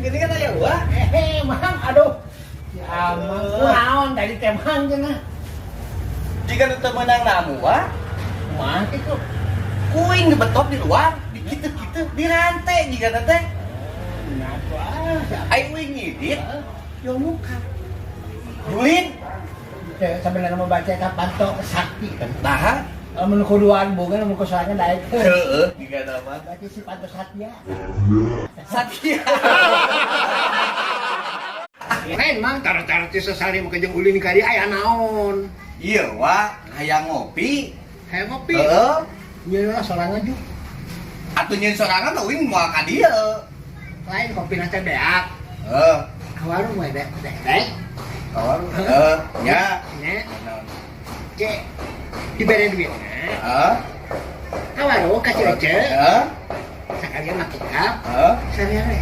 Gini kan aya gua. Mang, aduh. Ya aman, kunaon tadi teh mang cenah. Jika nu teu meunang namu wa, Mang itu. kuing dibetot di luar, di kitu-kitu, di rantai jika teh. Kenapa? Ai uing ngidit, yo muka. Julin, Sambil nama baca kapan to sakti kan. nah, Mun kuduan bunga mun soalnya daek. heeh, jika nama Baca si Panto Satya. Satya. Lain mang taruh-taruh ti sesali mah jeung ulin ka dia aya naon. Iya wa, hayang ngopi. Hayu ngopi. Heeh. Ieu sorangan ju. Atuh nyeun sorangan uing moal ka dieu. Lain kopi na teh beak. Heeh. Warung we dek. Kawan, heeh, nya. Nya. Cek. Dibere duit. Heeh. Kawarung kasih aja. Heeh. Sakalian make up. Heeh. Sariare.